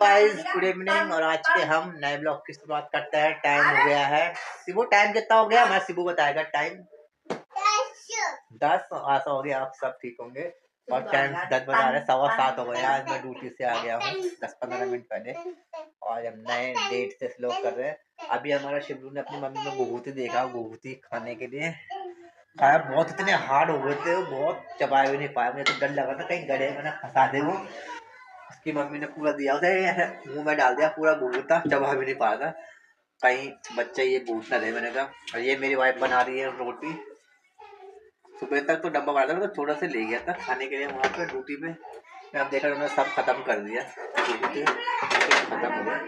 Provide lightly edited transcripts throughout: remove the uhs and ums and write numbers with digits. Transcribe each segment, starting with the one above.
Guys good evening. और आज के हम नए ब्लॉग की शुरुआत करते हैं। टाइम हो गया है शिबू, टाइम कितना हो गया मैं शिबू बताएगा। टाइम 10 ऐसा हो गया। आप सब ठीक होंगे। और टाइम 10 बजा रहे, 7:15 हो गया। आज मैं ड्यूटी से आ गया हूँ 10-15 मिनट पहले। और हम नए डेट से स्लो कर रहे हैं। अभी हमारा शिबू ने अपनी मम्मी में घुघुती देखा, घुघुती खाने के लिए खाया। बहुत इतने हार्ड हो गए थे, बहुत चबाए भी नहीं पाया। मुझे तो डर लगा था कहीं गले में ना फंसा दे वो। उसकी मम्मी ने पूरा दिया उसे, मुंह में डाल दिया पूरा, घूटा चबा भी नहीं पाया था कहीं बच्चे ये घूट ना दे। मैंने कहा। और ये मेरी वाइफ बना रही है रोटी। सुबह तक तो डब्बा बना था, तो थोड़ा सा ले गया था खाने के लिए वहाँ पे ड्यूटी पे। मैं अब देखा उन्होंने सब खत्म कर दिया, खत्म हो गया।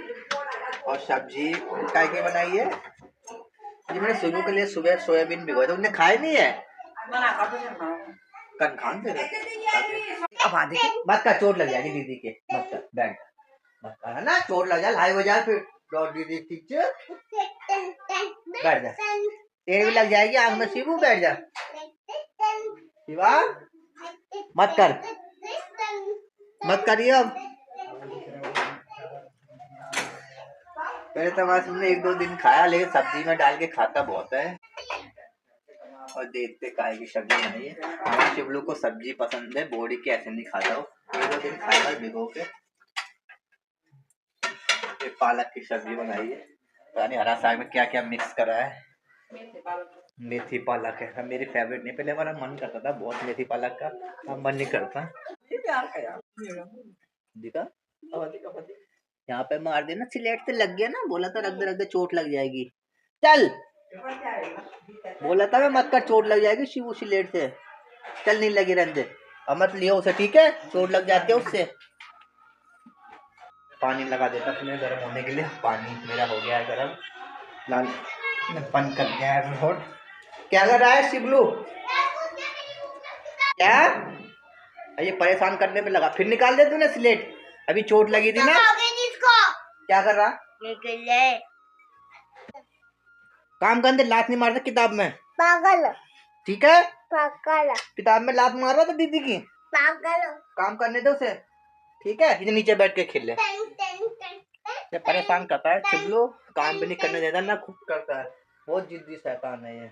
और सब्जी काय की बनाई है जी मैंने सुबह के लिए। सुबह सोयाबीन भिगोए थे, उनने खाए नहीं है। कन खान दे अब आ देखिए मत कर, चोट लग जाएगी दीदी के। मत कर बैठ, मत कर है ना, चोट लग जाए, लाई हो जाए फिर। और दीदी ठीक है, बैठ जा, तेरे भी लग जाएगी आग में। शिबू बैठ जा, शिवा मत कर, मत करिए। अब पहले तो हमने 1-2 दिन खाया, लेकिन सब्जी में डाल के खाता बहुत है। और देखते काय की सब्जी बनाई है। हमारे शिवलू को सब्जी पसंद है, बॉडी के ऐसे नहीं खाता वो। 1-2 दिन खाएगा भिगो के। पालक की सब्जी बनाई है, पता नहीं हरा साग में क्या क्या मिक्स करा है। मेथी पालक है, मेरी फेवरेट नहीं। पहले हमारा मन करता था बहुत मेथी पालक का, अब मन नहीं करता। दिखा यहाँ पे मार देना, सिलेट से लग गया ना। बोला था रख दे चोट लग जाएगी। चल, बोला था मैं मत कर, चोट लग जाएगी शिवू सिलेट से। चल नहीं लगी रहने दे, अब मत लियो उसे, ठीक है? चोट लग जाती है उससे। पानी लगा देता तुम्हें गर्म होने के लिए। पानी मेरा हो गया है गर्म। लाल बंद कर दिया है रोड। क्या कर रहा है शिबलू? क्या ये परेशान करने पे लगा? फिर निकाल दे तूने स्लेट, अभी चोट लगी थी ना। क्या कर रहा? काम करने, लात नहीं मारता किताब में, पागल। ठीक है, पागल। किताब में लात मार रहा था दीदी की, पागल। काम करने दे उसे, ठीक है? इधर नीचे बैठ के खेल ले। ये परेशान करता है शिबलू, काम भी नहीं करने देता ना, खुद करता है। बहुत जिद्दी शैतान है ये।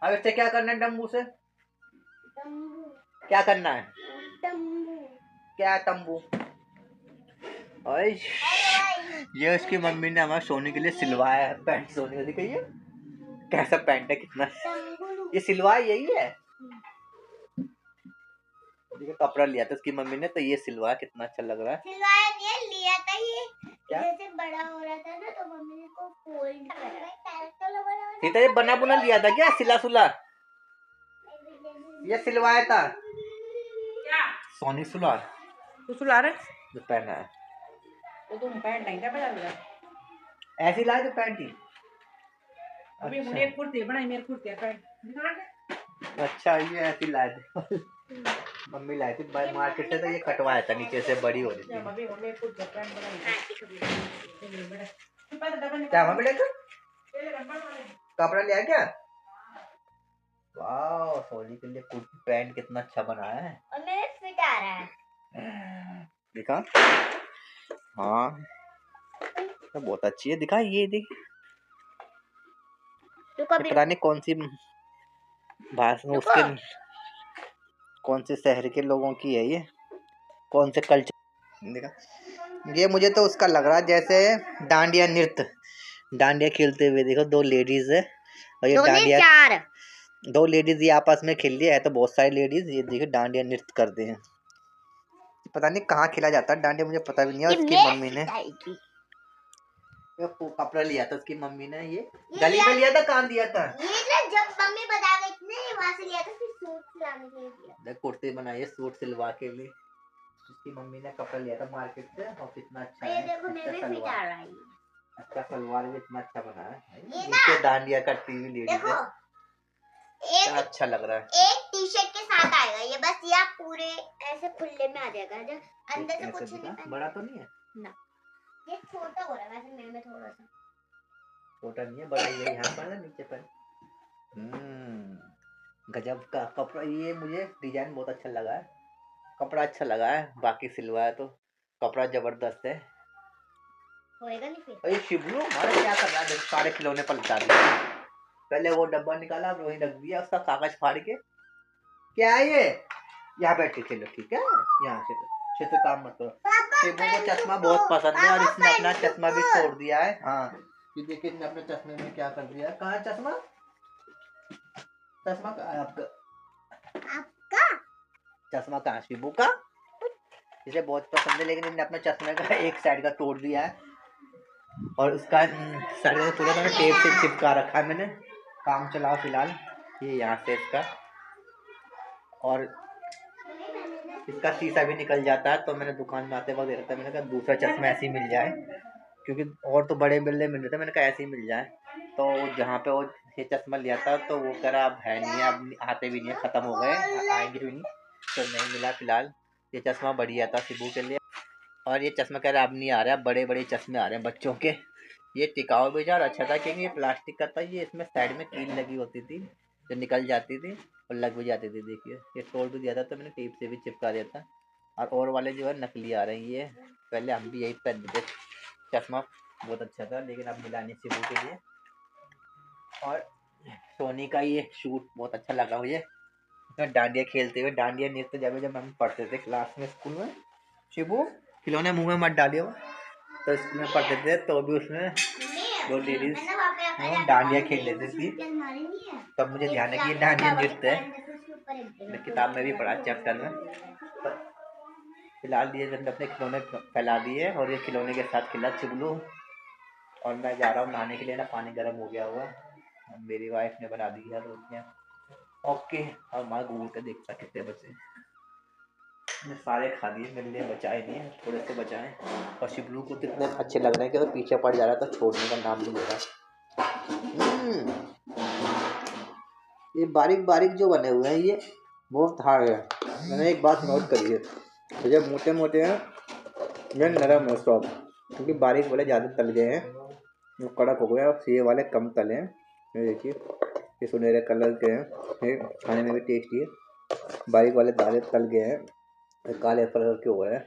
अब इससे क्या करना है? डम्बू से क्या करना है? क्या तंबू? ये उसकी मम्मी ने हमारे सोने के लिए सिलवाया है पैंट। सोने का दिखाइए कैसा पैंट है, कितना ये सिलवाया यही है। देखो कपड़ा लिया था उसकी मम्मी ने, तो ये सिलवाया, कितना अच्छा लग रहा है। सिलवाया नहीं, लिया था ये। जैसे बड़ा हो रहा था ना, तो मम्मी ने को फोल्ड करा। ये बना बुना लिया था क्या? सिला सुला ये सिलवाया था क्या? सोनी सुलार तू सुला रहे जो पहना है तो तुम पैंट नहीं क्या पहना? ऐसी लाई तो पैंट ही। अभी मुझे एक कुर्ती बनाई, मेरी कुर्ती है पैंट। अच्छा ये ऐसी लाई थी मम्मी लाई थी बाय मार्केट से, तो ये कटवाया था नीचे से, बड़ी हो रही थी। क्या मम्मी लेकर कपड़ा लिया क्या? वाह, सोनी के लिए कुर्ती पैंट कितना अच्छा बना है। और मेरे फिट आ रहा है, दिखा। हाँ तो बहुत अच्छी है, दिखा ये देख। पता नहीं कौन सी भाषा उसके, कौन से शहर के लोगों की है ये, कौन से कल्चर। देखा ये मुझे तो उसका लग रहा है जैसे डांडिया नृत्य, डांडिया खेलते हुए। देखो 2 लेडीज है, और ये डांडिया, 2 लेडीज ये आपस में खेल रही है। तो बहुत सारी लेडीज ये देखो डांडिया नृत्य करते हैं। पता नहीं कहाँ खेला जाता है डांडिया, मुझे पता भी नहीं है। उसकी मम्मी ने कपड़ा लिया था, उसकी मम्मी ने ये गली में लिया था, कहाँ दिया था? ये जब मम्मी बता गई थी वहाँ से लिया था, फिर सूट सिलाने के लिए दिया। देख कुर्ती बनाई है सूट सिलवा के लिए। उसकी मम्मी ने कपड़ा लिया था मार्केट से, और कितना अच्छा है। देखो मेरे फिट आ रहा है, अच्छा सलवार भी इतना अच्छा बना है। नीचे डांडिया करती हुई लेडीज है, क्या अच्छा लग रहा है। एक टी शर्ट के साथ आएगा ये, बस ये आप पूरे ऐसे खुले में आ जाएगा, जो अंदर से कुछ नहीं। बड़ा तो नहीं है ना, ये छोटा हो रहा है वैसे मेरे में, थोड़ा सा छोटा नहीं है, बड़ा ये यहाँ पर है नीचे पर। गजब का कपड़ा, ये मुझे डिजाइन बहुत अच्छा लगा है, कपड़ा अच्छा लगा है। बाकी सिलवाया तो कपड़ा जबरदस्त है। होएगा नहीं फिर। अरे शिबलू हमारा क्या कर रहा है, सारे खिलौने पलटा दिए। पहले वो डब्बा निकाला, अब वहीं रख दिया उसका कागज फाड़ के। क्या है ये? यहाँ बैठ के खेलो, ठीक है? यहाँ से अच्छे से काम मत करो। शिबू को चश्मा बहुत पसंद है और इसने अपना चश्मा भी तोड़ दिया है। हाँ, ये देखिए इसने अपने चश्मे में क्या कर दिया। कहाँ है चश्मा? चश्मा कहाँ है आपका? चश्मा कहाँ है शिबू का? इसे बहुत पसंद है, लेकिन इसने अपने चश्मे का एक साइड का तोड़ दिया है और उसका साइड का पूरा मैंने टेप से चिपका रखा है मैंने। काम चलाओ फिलहाल। ये यहाँ से इसका, और इसका शीशा भी निकल जाता है, तो मैंने दुकान में आते वक्त देखा था, मैंने कहा दूसरा चश्मा ऐसे ही मिल जाए, क्योंकि और तो बड़े बिल्ले मिल रहे थे, मैंने कहा ऐसे ही मिल जाए। तो जहाँ पे वो ये चश्मा लिया था तो वो कह रहा अब है नहीं है, अब आते भी नहीं है, ख़त्म हो गए, आएंगे भी नहीं, तो नहीं मिला फिलहाल। ये चश्मा बढ़िया था शिबू के लिए, और ये चश्मा कह रहा अब नहीं आ रहा है, बड़े बड़े चश्मे आ रहे हैं बच्चों के। ये टिकाऊ भी था और अच्छा था, क्योंकि ये प्लास्टिक का था, ये इसमें साइड में कील लगी होती थी जो निकल जाती थी और लग भी जाती थी। देखिए ये तोड़ भी दिया था, तो मैंने टेप से भी चिपका दिया था। और वाले जो है नकली आ रहे हैं ये, पहले हम भी यही पहनते थे। चश्मा बहुत अच्छा था, लेकिन अब मिला नहीं शिबू के लिए। और सोनी का ये शूट बहुत अच्छा लगा मुझे, डांडिया खेलते हुए, डांडिया नृत्य जब हम पढ़ते थे क्लास में, स्कूल में। शिबू खिलौने मुंह में मत डालियो। तो स्कूल में पढ़ते थे तो भी उसमें दो लेडीज डांडिया खेल लेती थी, तब मुझे ध्यान है कि ये डांडिया नृत्य है, किताब में भी पढ़ा चैप्टर में। फिलहाल ये जब अपने खिलौने फैला दिए और ये खिलौने के साथ खिला चिबलू, और मैं जा रहा हूँ नहाने के लिए ना, पानी गर्म हो गया हुआ, मेरी वाइफ ने बना दी है रोटियाँ। ओके, और माँ गूगल पे देखता कितने बचे, मैंने सारे खा दिए, मेरे लिए बचाए नहीं है, थोड़े से बचाए। और शिबलू को कितने अच्छे लग रहे हैं कि वो पीछे पड़ जा रहा था, छोड़ने का नाम नहीं ले रहा। ये बारीक बारीक जो बने हुए हैं ये बहुत हार्ड है। मैंने एक बात नोट करी है, तो जब मोटे मोटे हैं ये नरम है सॉफ्ट, क्योंकि बारीक वाले ज़्यादा तल गए हैं, वो कड़क हो गया, और ये वाले कम तले हैं। ये देखिए ये सुनहरे कलर के हैं, ये खाने में भी टेस्टी है। बारीक वाले दाने तल गए हैं, काले कलर के हुए हैं,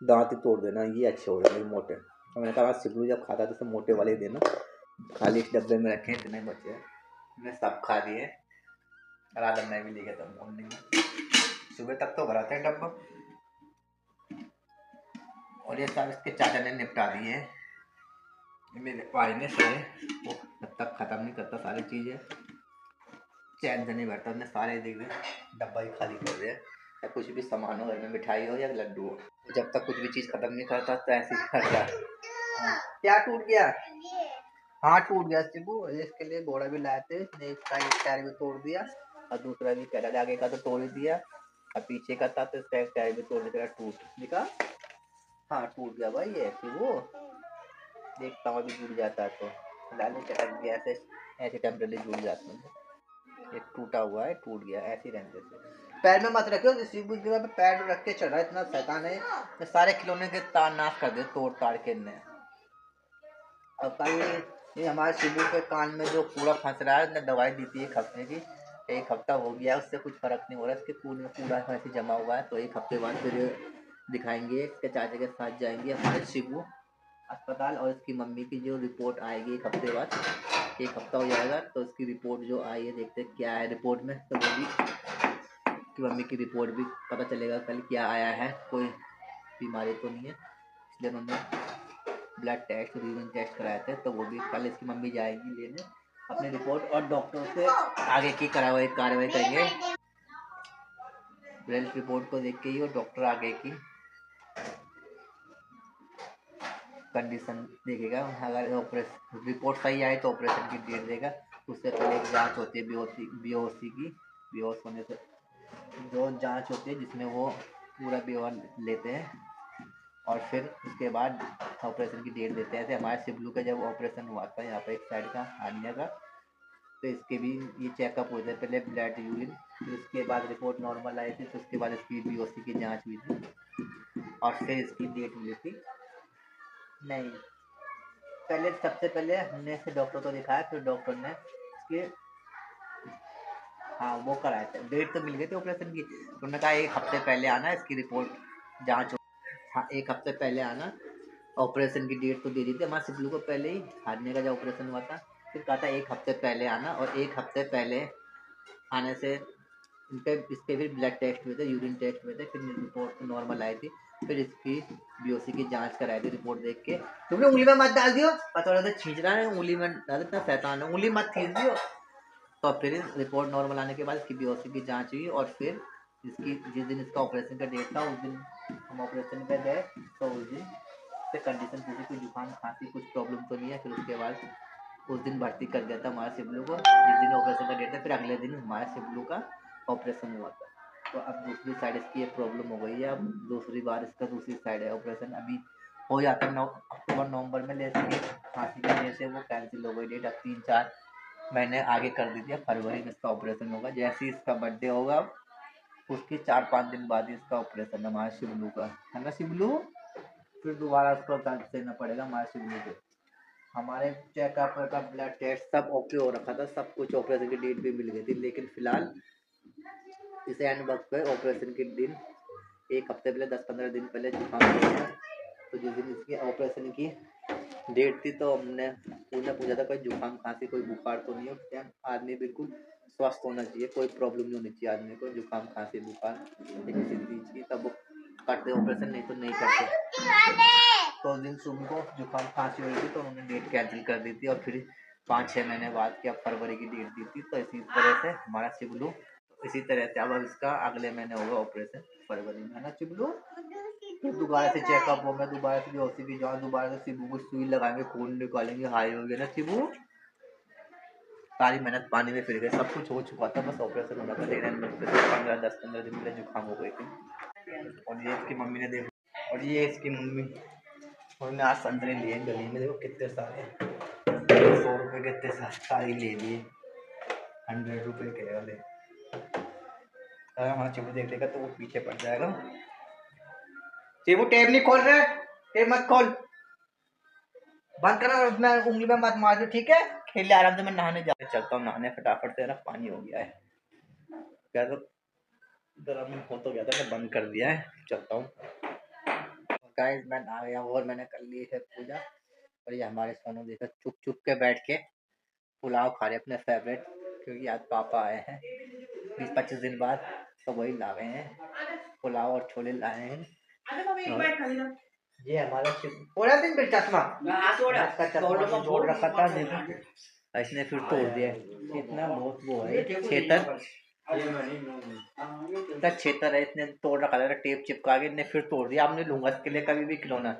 दांत ही तोड़ देना, ये अच्छे हो रहे हैं मोटे। और मैंने कहा शिबलू जब खाता था तो मोटे वाले ही देना, खाली इस डब्बे में रखे इतने बचे हैं, मैंने सब खा लिए। रात में भी ले गया था मॉर्निंग में, सुबह तक तो भरा था डब्बा, और ये सब इसके चाचा ने निपटा दिए हैं। मेरे भाई ने से वो जब तक ख़त्म नहीं करता सारी चीज़ें, चैन से नहीं बैठता, उसने सारे देख रहे डब्बा ही खाली कर दिया। या कुछ भी सामान हो घर में, मिठाई हो या लड्डू हो, जब तक कुछ भी चीज़ ख़त्म नहीं करता तो ऐसे ही करता। क्या टूट गया? हाँ टूट गया शिबू, इसके लिए घोड़ा भी लाए थे, इसने इसका एक टायर भी तोड़ दिया और दूसरा भी कह रहा, आगे का तो तोड़ ही दिया, और पीछे का था तो इसका एक टायर भी तोड़ दिया, टूट दिखा। हाँ टूट गया भाई ये शिबू, देखता हूँ अभी जुड़ जाता है तो, फिलहाल चटक गया ऐसे, ऐसे टेम्परेली जुड़ जाते हैं। ये टूटा हुआ है, टूट गया, ऐसे ही रहने देते। पैर में मत रखियो, शिबू की जगह पे पैर रख के चढ़ा, इतना शैतान है, तो सारे खिलौने के तार नाश कर दे तोड़ ताड़ के ने। और कल ये हमारे शिबू के कान में जो कूड़ा फंस रहा है, उसने दवाई दी थी 1 हफ्ते की, 1 हफ्ता हो गया, उससे कुछ फर्क नहीं हो रहा, इसके खून में कूड़ा ऐसे जमा हुआ है, तो 1 हफ्ते बाद फिर दिखाएंगे, इसके चाचा के साथ जाएंगे हमारे शिबू अस्पताल, और इसकी मम्मी की जो रिपोर्ट आएगी 1 हफ्ते बाद, 1 हफ्ता हो जाएगा तो इसकी रिपोर्ट जो आई है, देखते क्या है रिपोर्ट में, तो वो भी कि मम्मी की रिपोर्ट भी पता चलेगा कल क्या आया है, कोई बीमारी तो नहीं है, इसलिए उन्होंने ब्लड टेस्ट यूरिन टेस्ट कराए थे, तो वो भी कल इसकी मम्मी जाएगी लेने अपनी रिपोर्ट, और डॉक्टर से आगे की कार्रवाई करेंगे। ब्लड रिपोर्ट को देख के ही और डॉक्टर आगे की कंडीशन देखेगा, अगर ऑपरेशन रिपोर्ट सही आए तो ऑपरेशन की डेट देगा। उससे पहले एक जांच होती है बेहोशी की, बेहोश होने से जो जांच होती है जिसमें वो पूरा बेहोश लेते हैं, और फिर उसके बाद ऑपरेशन की डेट देते हैं। ऐसे हमारे शिबलू का जब ऑपरेशन हुआ था यहाँ पे एक साइड का हानिया का, तो इसके भी ये चेकअप हुए थे, पहले ब्लड यूरिन, फिर उसके बाद रिपोर्ट नॉर्मल आई थी, तो उसके बाद इसकी बीओसी की जांच हुई थी, और फिर इसकी डेट मिली थी। नहीं, पहले सबसे पहले हमने इसे डॉक्टर को दिखाया, फिर डॉक्टर ने इसके हाँ वो कराए थे, डेट तो मिल गई थी ऑपरेशन की, तो उन्होंने कहा 1 हफ्ते पहले आना, इसकी रिपोर्ट जाँच हाँ, 1 हफ्ते पहले आना। ऑपरेशन की डेट तो दे दी थी हमारे सिब्लू को पहले ही, हारने का जब ऑपरेशन हुआ था। फिर कहा था 1 हफ्ते पहले आना, और 1 हफ्ते पहले आने से इस पे फिर ब्लड टेस्ट हुए थे, यूरिन टेस्ट हुए थे, फिर रिपोर्ट नॉर्मल आई थी। फिर इसकी बीओसी की जांच कराई थी रिपोर्ट देख के। तुमने उंगली में मत डाल दियो, पता लगा खींच रहा है, उंगली में डाल, इतना शैतान है, उंगली मत खींच दियो। तो फिर रिपोर्ट नॉर्मल आने के बाद इसकी बीओसी की जांच हुई, और फिर इसकी जिस दिन इसका ऑपरेशन का डेट था उस दिन हम ऑपरेशन पे गए। तो उस दिन से कंडीशन पूछी, कोई जुकाम खांसी कुछ प्रॉब्लम तो नहीं है। फिर उसके बाद उस दिन भर्ती कर दिया था हमारे शिबलू को, जिस दिन ऑपरेशन का डेट था। फिर अगले दिन हमारे शिबलू का ऑपरेशन हुआ था। तो अब दूसरी साइड इसकी एक प्रॉब्लम हो गई है, अब दूसरी बार इसका दूसरी साइड है ऑपरेशन अभी हो जाता है अक्टूबर नवंबर में, लेकिन खांसी की वजह से वो कैंसिल हो गई डेट। अब 3-4 महीने आगे कर दी थी, फरवरी में इसका ऑपरेशन होगा। जैसे ही इसका बर्थडे होगा उसके 4-5 दिन बाद ही इसका ऑपरेशन है हमारे शिबलू का, है ना शिबलू। फिर दोबारा उसको जांच देना पड़ेगा हमारे शिबलू को। हमारे चेकअप का ब्लड टेस्ट सब ओके हो रखा था, सब कुछ, ऑपरेशन की डेट भी मिल गई थी। लेकिन फिलहाल इस एंड वक्त पे ऑपरेशन के दिन 1 हफ्ते पहले, 10-15 दिन पहले जुकाम हो गया। तो जिस दिन इसकी ऑपरेशन की डेट थी तो हमने पूछा था कोई जुकाम खांसी कोई बुखार तो नहीं है, आदमी बिल्कुल स्वस्थ होना चाहिए, कोई प्रॉब्लम नहीं होनी चाहिए आदमी को, जुकाम खांसी बुखार किसी चीज़ की, तब वो करते ऑपरेशन, नहीं तो नहीं करते। तो उस दिन सुबह को जुकाम खांसी हो रही थी तो उन्होंने डेट कैंसिल कर दी थी, और फिर 5-6 महीने बाद की अब फरवरी की डेट दी थी। तो इसी तरह से हमारा शिबलू, इसी तरह से अब इसका अगले महीने होगा ऑपरेशन फरवरी में, है ना शिबलू। फिर दोबारा से चेकअप होगा, दोबारा से बेहोशी की जांच, दोबारा से शिबू को सुई लगाएंगे, खून निकालेंगे, हाई हो गया ना शिबू। सारी मेहनत पानी में फिर गई, सब कुछ हो चुका था, बस ऑपरेशन होना था। लेकिन 10-15 दिन पहले जुकाम हो गई थी। और ये इसकी मम्मी ने देखो, और ये इसकी मम्मी, उन्होंने आज संतरे लिए गली में, देखो कितने सारे, 100 रुपए के इतने सारे ले लिए, 100 रुपए के वाले। अगर हमारा चिबू देख लेगा तो वो पीछे पड़ जाएगा। चिबू टेप नहीं खोल रहे, टेप मत खोल, बंद करो, मैं उंगली में मत मार दो, ठीक है। खेल आराम से, मैं नहाने चलता हूँ, नहाने फटाफट से ना, पानी हो गया है क्या, तो गर्म हो तो गया था, मैं बंद कर दिया है, चलता हूँ। गाइस मैं आ गया और मैंने कर ली है पूजा। और ये हमारे सोनू देखा चुप चुप के बैठ के पुलाव खा रहे अपने फेवरेट, क्योंकि आज पापा आए हैं 20-25 दिन बाद, तो वही ला गए हैं, पुलाव और छोले लाए हैं। ये हमारा पूरा दिन फिर चश्मा, इसका चश्मा जोड़ रखा था, इसने फिर तोड़ दिया। इतना बहुत वो है क्षेत्र, इतना क्षेत्र है, इसने तोड़ रखा था, टेप चिपका के इसने फिर तोड़ दिया। अब नहीं लूंगा इसके लिए कभी भी खिलौना,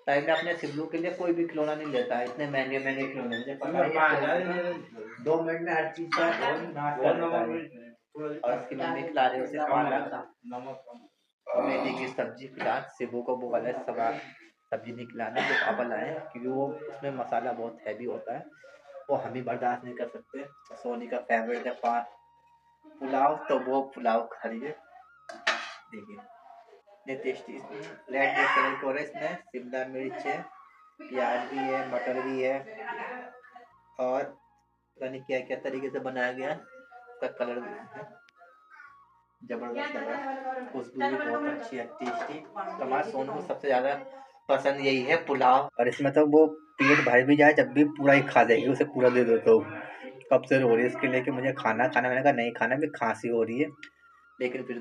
ताकि मैं अपने सिबलू के लिए कोई भी खिलौना नहीं लेता है, इतने महंगे महंगे खिलौने, मुझे पता है 2 मिनट में हर चीज का नाश कर देता है। और उसकी मम्मी खिला रही है उसे पालक और मेथी की सब्जी, फिलहाल सिबू को वो वाला सब्जी नहीं खिलाना जो पापा लाए, क्योंकि वो उसमें मसाला बहुत हैवी होता है, वो हम ही बर्दाश्त नहीं कर सकते। सोनी का फेवरेट है पुलाव, तो वो पुलाव खा रही है, देखिए इतने टेस्टी, रेड रेड कलर के हो रहे हैं, इसमें शिमला मिर्च है, प्याज भी है, मटर भी है, और पता नहीं क्या क्या तरीके से बनाया गया है, उसका कलर भी है जबरदस्त लग रहा है, खुशबू भी बहुत अच्छी है, टेस्टी। तो हमारे सोनू को सबसे ज्यादा पसंद यही है पुलाव, और इसमें तो वो पेट भर भी जाए जब भी पूरा ही खा जाएगी, उसे पूरा दे दो। तो कब से रो रही है इसके लिए कि मुझे खाना खाना, मैंने कहा नहीं खाना, भी खांसी हो रही है, लेकिन फिर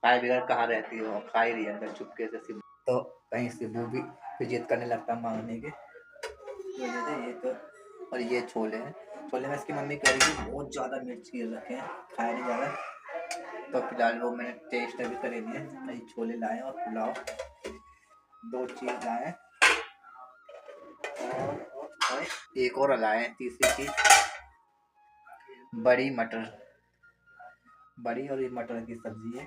खाए बगैर कहाँ रहती हो, खा ही रही है अंदर चुपके से सिबू। तो कहीं सिबू भी फिर जिद करने लगता मांगने के वजह से। ये तो, और ये छोले हैं, छोले में इसकी मम्मी कह रही थी बहुत ज़्यादा मिर्च गिर रखे हैं, खाया नहीं जा रहा, तो फिलहाल वो मैंने टेस्ट अभी करे दिए। ये छोले लाए और पुलाव, 2 चीज़ लाए, और एक और लाए हैं, तीसरी चीज़ बड़ी मटर, बड़ी और ये मटर की सब्जी है,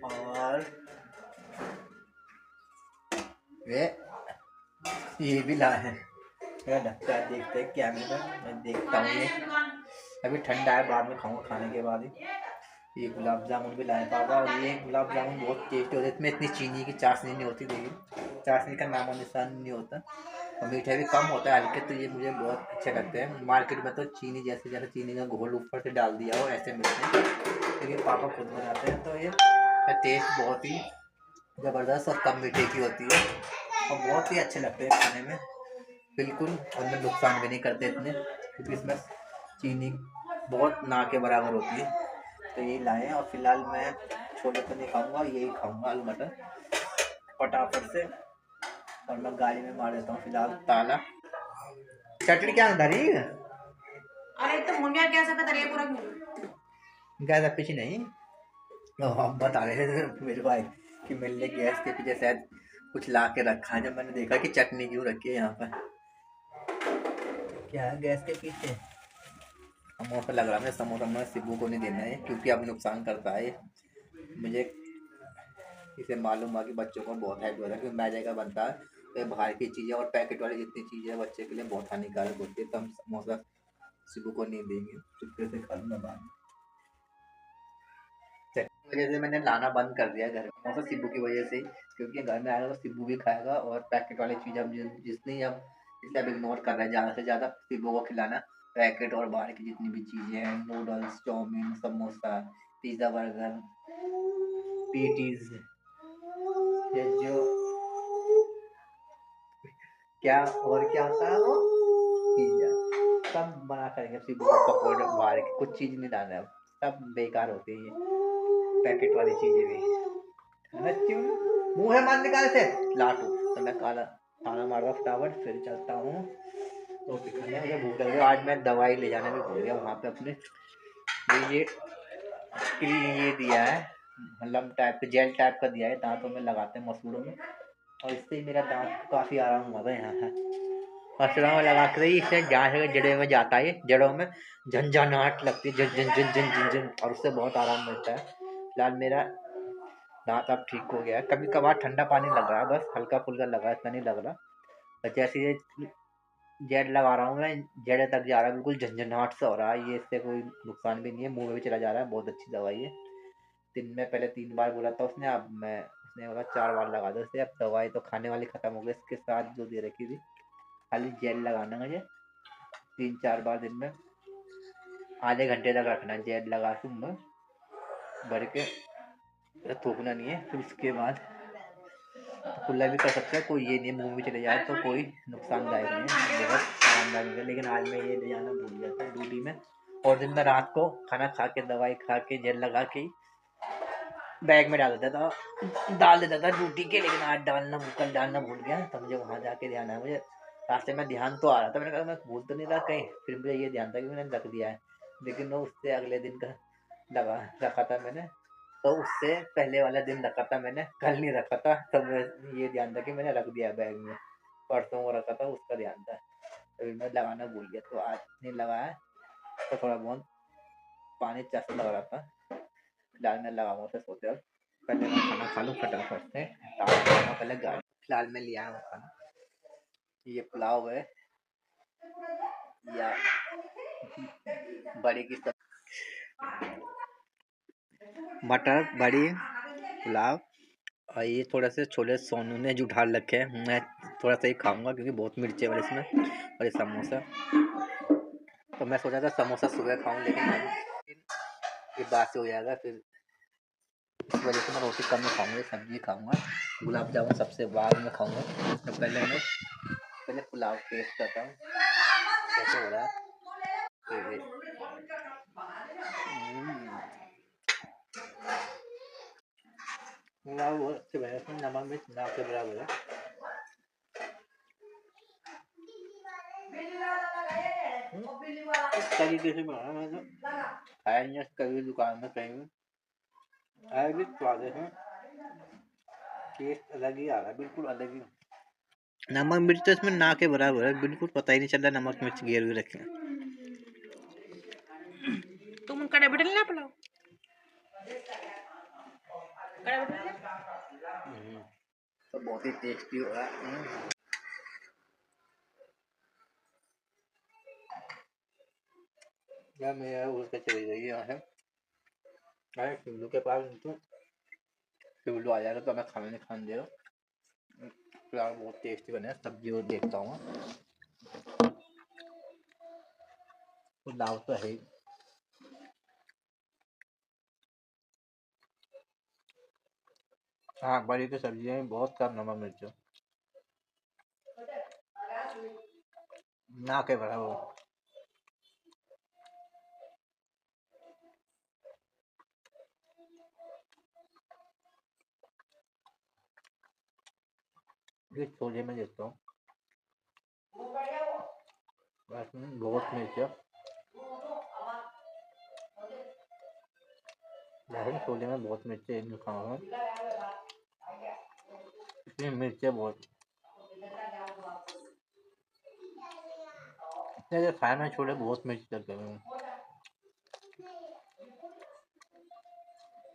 और ये भी लाए हैं। मेरा ढक्का देखते हैं क्या मिला, मैं देखता हूँ। ये अभी ठंडा है, बाद में खाऊंगा खाने के बाद ही। ये गुलाब जामुन भी लाए पापा, और ये गुलाब जामुन बहुत टेस्टी होते हैं, इसमें इतनी चीनी की चाशनी नहीं होती, देखिए चाशनी का नामो निशान नहीं होता, और मीठा भी कम होता है हल्के, तो ये मुझे बहुत अच्छे लगते हैं। मार्केट में तो चीनी जैसे जैसे चीनी का घोल ऊपर से डाल दिया हो ऐसे मिलते हैं, क्योंकि पापा खुद बनाते हैं, तो ये टेस्ट बहुत ही ज़बरदस्त और कम मीठे की होती है और बहुत ही अच्छे लगते हैं खाने में, बिल्कुल उनमें नुकसान भी नहीं करते इतने, क्योंकि इसमें चीनी बहुत ना के बराबर होती है। तो यही लाए हैं और फिलहाल मैं छोले तो नहीं खाऊंगा, यही खाऊंगा आलू मटर फटाफट से। और मैं गाड़ी में मार देता हूँ फिलहाल ताला। चटनी क्या धरी? अरे तो मुनिया कैसे पता रही पूरा गैस पीछे नहीं, तो हम बता रहे थे मेरे भाई कि मैंने गैस के पीछे शायद कुछ ला के रखा है, जब मैंने देखा कि चटनी क्यों रखी है यहाँ पर। क्या है गैस के पीछे? समोसा लग रहा है, मुझे समोसा मैं सिब्बू को नहीं देना है क्योंकि अब नुकसान करता है ये। मुझे इसे मालूम हुआ कि बच्चों को बहुत हैबिट होता है क्योंकि मैदे का बनता है, तो ये बाहर की चीज़ें और पैकेट वाली जितनी चीज़ें हैं बच्चे के लिए बहुत हानिकारक होती है, तो हम समोसा सिब्बू को नहीं देंगे, चुपके से खा लूँगा बाद में। वजह से मैंने लाना बंद कर दिया घर में समोसा सिब्बू की वजह से, क्योंकि घर में आएगा तो सिब्बू भी खाएगा और पैकेट वाली चीज़ हम जितनी हम इसे अब इग्नोर कर रहे हैं ज़्यादा से ज़्यादा सिब्बू को खिलाना। पैकेट और बाहर की जितनी भी चीज़ें हैं, noodles, chowmein, samosa, pizza, burger, patties, ये जो क्या और क्या होता है वो पिज़्ज़ा, सब बना करेंगे सिब्बू को पकौड़े बाहर की कुछ चीज़ नहीं डालना है, सब बेकार होती है ये पैकेट वाली चीज़ें भी। मुंह है मत निकाल से लाटू। तो मैं खाना मार रहा फटाफट, फिर चलता हूँ रोटी खाने। मुझे भूख लग रही है, आज मैं दवाई ले जाने में भूल गया वहाँ पे अपने। ये क्रीम ये दिया है, मतलब टाइप का जेल टाइप का दिया है, दांतों में लगाते हैं मसूड़ों में, और इससे ही मेरा दांत को काफ़ी आराम हुआ था यहाँ है। मसूड़ों में लगा कर ही इससे जहाँ से जड़ों में जाता है, जड़ों में झंझनाहट लगती है, झन झन झन झन झन झन, और उससे बहुत आराम मिलता है। फिलहाल मेरा दांत अब ठीक हो गया है, कभी कभार ठंडा पानी लग रहा है, बस हल्का फुल्का लगा है, इतना नहीं लग रहा। और जैसे ये जेट लगा रहा हूँ मैं, जड़े तक जा रहा है, बिल्कुल झंझनाहट सा हो रहा है, ये इससे कोई नुकसान भी नहीं है, मुंह में भी चला जा रहा है, बहुत अच्छी दवाई है। दिन में पहले 3 बार बोला था उसने, अब मैं उसने बोला 4 बार लगा दो इसे। अब दवाई तो खाने वाली खत्म हो गई, इसके साथ जो दे रखी थी, खाली जेल लगाना मुझे 3-4 बार दिन में, आधे घंटे तक रखना जेल लगा के मुँह भर के, थूकना नहीं है। फिर उसके बाद कुल्ला भी कर सकता है, कोई ये नहीं है मुंह में चले जाए तो कोई नुकसानदायक नहीं है, बहुत आरामदायक है। लेकिन आज मैं ये ले जाना भूल गया था ड्यूटी में, और दिन में रात को खाना खा के दवाई खा के जेल लगा के बैग में डाल देता था ड्यूटी के, लेकिन आज कल डालना भूल गया, तो मुझे वहाँ जाके ध्यान आया। मुझे रास्ते में ध्यान तो आ रहा था, मैंने कहा मैं भूल तो नहीं रहा कहीं, फिर मुझे ये ध्यान था कि मैंने रख दिया है, लेकिन वो उससे अगले दिन का लगा रखा था मैंने, तो उससे पहले वाला दिन रखा था मैंने, कल नहीं रखा था, तब ये ध्यान था कि मैंने रख दिया बैग में, परसों को रखा था उसका ध्यान था, तभी मैं लगाना भूल गया, तो आज नहीं लगाया, तो थोड़ा बहुत पानी चस्प लग रहा था। फिलहाल मैं लगाऊंगा उसे सोते वक्त, पहले मैं खाना खा लूँ फटाफट से, पहले गाड़ी। फिलहाल मैं लिया हूँ खाना, ये पुलाव है या बड़ी की मटर बड़ी पुलाव, और ये थोड़ा से छोले सोनू ने जो ढाल रखे हैं, मैं थोड़ा सा ही खाऊंगा क्योंकि बहुत मिर्ची वाले इसमें, और ये समोसा, तो मैं सोचा था समोसा सुबह खाऊं, लेकिन ये बात से हो जाएगा, फिर इस वजह से मैं रोटी कम ही खाऊंगा, सब्जी खाऊंगा, गुलाब जामुन सबसे बाद में खाऊंगा। तो पहले पुलाव टेस्ट करता हूँ कैसे हो रहा है। तो ये पुलाव बहुत अच्छे बने, इसमें नमक मिर्च ना के बराबर है। इस तरीके से बनाया मैंने, खाया नहीं है कभी दुकान में कहीं भी, आया भी स्वादिष्ट है, टेस्ट अलग ही आ रहा है, बिल्कुल अलग ही। नमक मिर्च तो इसमें ना के बराबर है, बिल्कुल पता ही नहीं चल रहा नमक मिर्च गिर भी रखे हैं। तुम कड़े बिटल ना पुलाव कड़े बिटल तो बहुत ही टेस्टी हो रहा है। क्या मेरा उसका चली गई यहाँ से, अरे शिवलू के पास तो शिवलू आ जाएगा तो मैं खाना नहीं खाने दे रहा। फिलहाल बहुत टेस्टी बने, सब्जी और देखता हूँ, पुलाव तो है ही। हाँ, बड़ी की सब्जियाँ में बहुत कम नमक मिर्च ना के बराबर। ये छोले में देखता हूँ बहुत मिर्च है, लेकिन छोले में बहुत मिर्च है, नहीं खाऊंगा इसमें मिर्च है बहुत। इसलिए खाए में छोले बहुत मिर्च लगते हैं।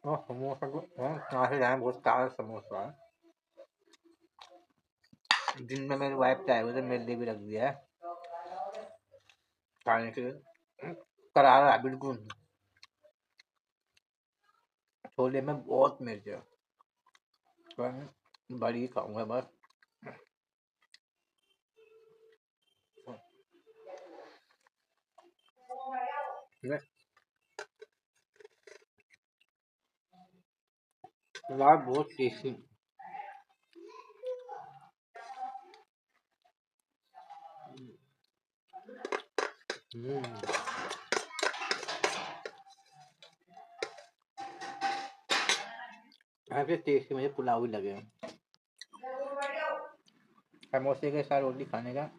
और समोसा को कहाँ से जाए, बहुत ताज़ा समोसा है। दिन में मेरी वाइफ चाहे उसे मेरे लिए भी रख दिया है खाने के लिए। करारा है बिल्कुल, छोले में बहुत मिर्च है, तो मैं बड़ी खाऊंगा बस। यार बहुत टेस्टी। काफी टेस्टी मुझे पुलाव ही लगे। समोसे के साथ रोटी खाने का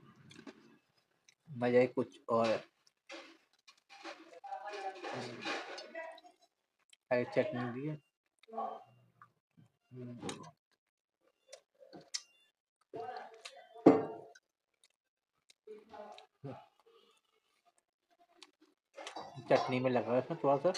मजा ही कुछ और है। हरी चटनी भी है। चटनी में लगा है इसमें थोड़ा सा।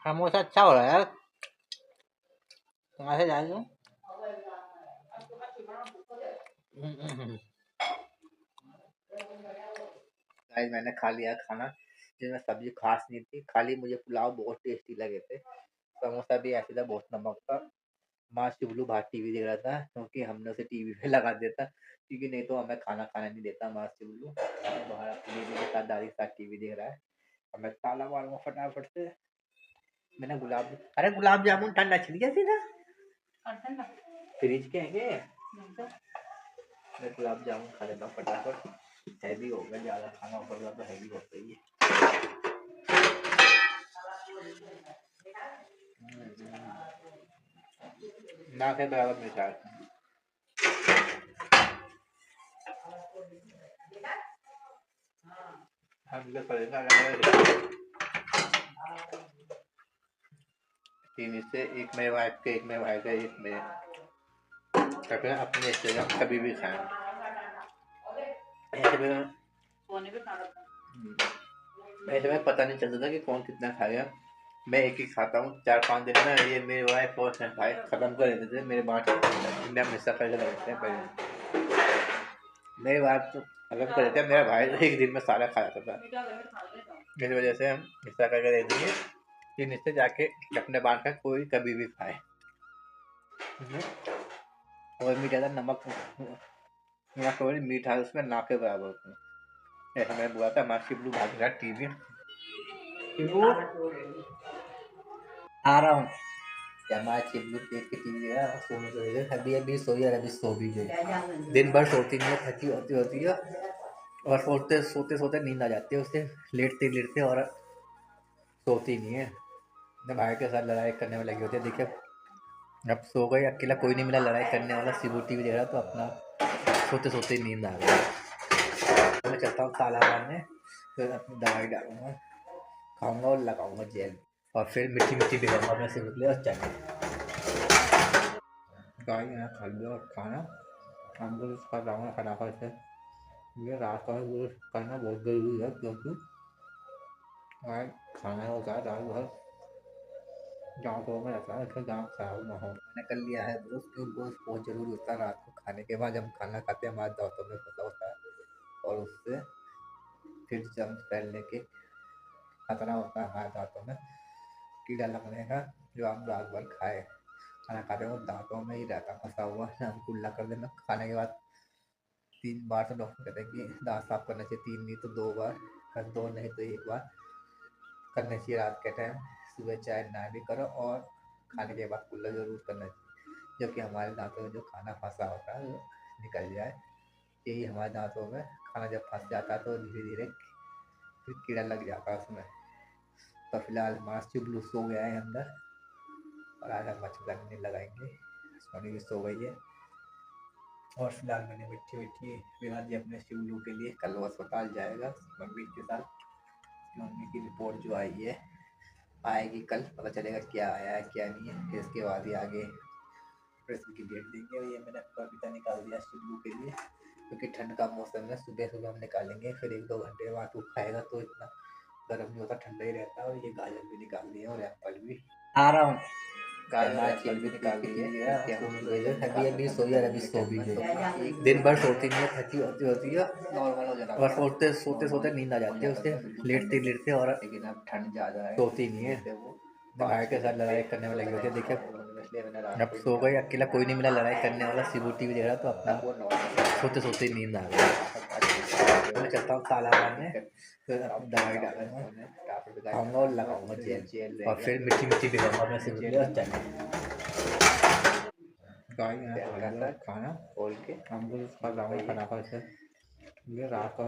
समोसा अच्छा हो रहा है यार, कहाँ से जाए तुम? गाइस मैंने खा लिया खाना, जिसमें सब्जी खास नहीं थी, खाली मुझे पुलाव बहुत टेस्टी लगे थे। समोसा भी ऐसे था, बहुत नमक था। माँ शिवलू बाहर टीवी देख रहा था, क्योंकि हमने उसे टीवी पे लगा देता, क्योंकि नहीं तो हमें खाना खाने नहीं देता। माँ शिवलू बाहर अपनी दीदी के साथ, दादी के साथ टीवी देख रहा है। और मैं ताला मारूंगा फटाफट से। मैंने अरे गुलाब जामुन ठंडा छिल गया सीधा, फ्रिज के हैंगे। मैं गुलाब जामुन खा लेता हूँ फटाफट, हैवी हो गया, ज़्यादा खाना पड़ तो हैवी हो गई है। ना के बराबर मिठाई हम लोग परेशान। तीन से एक मेरे वाइफ के, एक मेरे भाई का, एक मेरे कहते हैं अपने हिस्से हम कभी भी खाएं ऐसे में। ऐसे में पता नहीं चलता था कि कौन कितना खाएगा। मैं एक ही खाता हूँ 4-5 दिन में, ये मेरे वाइफ और भाई खत्म कर देते थे, मेरे बाँट में हम हिस्सा करके लगते हैं पहले। मेरी बात तो खत्म कर देते हैं, मेरा भाई तो एक दिन में सारा खा जाता था। इस वजह से हम हिस्सा करके दे देंगे कि नीचे जाके अपने बांट का कोई कभी भी खाए। और मीठा था, नमक नमक और मीठा उसमें ना के बराबर था। ऐसा मैं बोला था, माँ शिवलू भाग रहा टीवी, आ रहा हूँ। हमारा चिल्लू देख के टीवी है, सोने को गए, अभी अभी सोई और अभी सो भी गई। दिन भर सोती नहीं है, थकी होती है, और सोते सोते सोते नींद आ जाती है उसे, लेटते लेटते, और सोती नहीं है। अपने भाई के साथ लड़ाई करने में लगी होती है। देखिए अब सो गई, अकेला कोई नहीं मिला लड़ाई करने वाला, शिबू टीवी देख रहा, तो अपना सोते सोते नींद आ गई। मैं चलता हूँ ताला मारने, फिर अपनी दवाई डालूंगा, खाऊंगा और लगाऊंगा जेल, और फिर मिट्टी मिट्टी भिगाऊंगा अपने सिर के लिए और चाहिए गाय यहाँ खा लिया और खाना हम लोग इसका जाऊँगा फटाफट से। ये रात का यूज़ करना बहुत ज़रूरी है, क्योंकि आज खाना होता है रात भर दांतों में रहता है, इसलिए दांत खराब ना हो। मैंने कर लिया है ब्रश, क्योंकि ब्रश बहुत ज़रूरी होता है रात को खाने के बाद। जब हम खाना खाते हैं हमारे दांतों में फंसा होता है, और उससे फिर जम फैलने के खतरा होता है हमारे दांतों में, कीड़ा लगने का। जो हम रात भर खाए खाना खाते वक्त दांतों में ही रहता फंसा हुआ, हम कुल्ला कर देना खाने के बाद 3 बार तो डॉक्टर कहते हैं कि दांत साफ करना चाहिए, 3 नहीं तो 2 बार, अगर 2 नहीं तो 1 बार करना चाहिए रात के टाइम। सुबह चाहे ना भी करो और खाने के बाद कुल्ला ज़रूर करना चाहिए, जबकि हमारे दांतों में जो खाना फंसा होता है वो निकल जाए। यही हमारे दांतों में खाना जब फंस जाता है तो धीरे धीरे फिर कीड़ा लग जाता है उसमें। तो फिलहाल हमारा चिबलू सो गया है अंदर और आज हम मच्छरदानी लगाएंगे। सोनी भी सो गई है और फिलहाल मैंने मिट्टी मिट्टी बिना दी अपने शिवलू के लिए। कल वो अस्पताल जाएगा मम्मी के साथ। मम्मी की रिपोर्ट जो आई है आएगी कल, पता चलेगा क्या आया है क्या नहीं है, फिर इसके बाद ही आगे ऑपरेशन की डेट देंगे। और ये मैंने पपीता निकाल दिया शिवलू के लिए, क्योंकि ठंड का मौसम है। सुबह सुबह हम निकालेंगे, फिर 1-2 घंटे बाद वो खाएगा तो इतना गर्म नहीं होता, ठंडा ही रहता है। और ये गाजर भी निकाल दिया और एप्पल भी आ रहा हूँ, गाजर एप्पल भी निकाल दिए। अभी अभी सोई और अभी सो भी गई। दिन भर सोती नहीं है, थकी होती है नॉर्मल हो जाता है, और सोते सोते नींद आ जाती है उससे, लेटते लेटते। और लेकिन अब ठंड ज़्यादा है, सोती नहीं है, भाई के साथ लड़ाई करने में लगी होती है। देखिए अब सो गई, अकेला कोई नहीं मिला लड़ाई करने वाला। शिबू टीवी देख रहा तो अपना सोते सोते नींद आ गई। मैं चलता हूँ तालाब में, फिर दवाई डालूंगा, खाऊंगा और लगाऊंगा जेल, और फिर मिट्टी मिट्टी भी करूँगा अपने शिबू के चल खाना खोल के हम लोग फटाफट से। ये रात का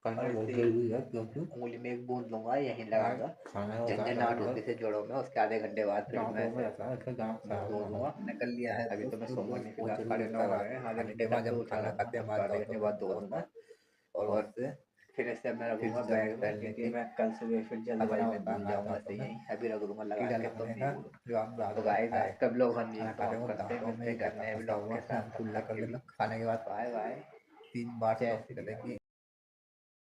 करना बहुत जरूरी है, क्योंकि उंगली में एक बूंद लूंगा यहीं लगाऊंगा, झंझनाहट होती से जोड़ों में, उसके आधे घंटे बाद फिर मैं धो दूंगा। निकल लिया है अभी तो मैं सोऊंगा नहीं, फिलहाल 9:30 आ रहे हैं, आधे घंटे बाद जब खाना खाते हैं आधे घंटे बाद धो दूंगा। और फिर ऐसे मैं रखूंगा बैग में, क्योंकि मैं कल सुबह फिर जल्दबाजी में भूल जाऊंगा, ऐसे यहीं अभी रख दूंगा लगा के। तो गाइस आज कब लोग हम करते हैं घर में ब्लॉग के साथ, खाने के बाद बाय बाय। 3 बार से